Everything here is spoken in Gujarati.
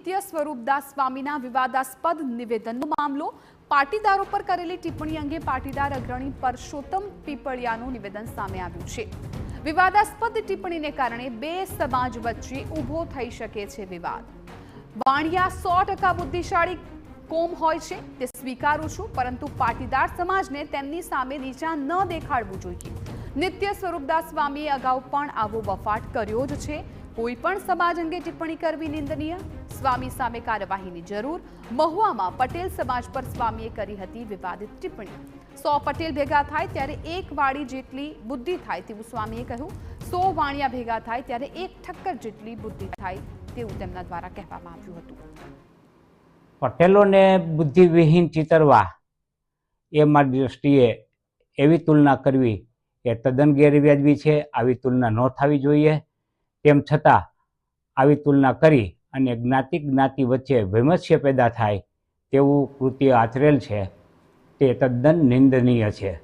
નિત્ય સ્વરૂપદાસ સ્વામીના વિવાદાસ્પદ નિવેદનનો મામલો। પાટીદારો પર કરેલી ટિપ્પણી અંગે પાટીદાર અગ્રણી પરસોત્તમ પીપળિયાનું નિવેદન સામે આવ્યું છે। વિવાદાસ્પદ ટિપ્પણીને કારણે બે સમાજ વચ્ચે ઊભો થઈ શકે છે વિવાદ। વાણિયા 100% બુદ્ધિશાળી કોમ હોય છે તે સ્વીકારું છું, પરંતુ પાટીદાર સમાજને તેમની સામે નીચા ન દેખાડવું જોઈએ। નિત્ય સ્વરૂપદાસ સ્વામીએ અગાઉ પણ આવો બફાટ કર્યો જ છે। કોઈ પણ સમાજ અંગે ટિપ્પણી કરવી નિંદનીય। સ્વામી સામે કાર્યવાહીની જરૂર। મહુવામાં પટેલ સમાજ પર સ્વામીએ કરી હતી વિવાદિત ટિપ્પણી। 100 પટેલ ભેગા થાય ત્યારે એક વાડી જેટલી બુદ્ધિ થાય તેવું સ્વામીએ કહ્યું। 100 વાણિયા ભેગા થાય ત્યારે એક ઠક્કર જેટલી બુદ્ધિ થાય તેવું તેમના દ્વારા કહેવામાં આવ્યું હતું। પટેલોને બુદ્ધિવિહીન ચિતરવા એ મારી દ્રષ્ટિએ એવી તુલના કરવી એ તદ્દન ગેરવ્યાજબી છે। આવી તુલના ન થવી જોઈએ। તેમ છતાં આવી તુલના કરી અને જ્ઞાતિ વચ્ચે વૈમસ્ય પેદા થાય તેવું કૃત્ય આચરેલ છે તે તદ્દન નિંદનીય છે।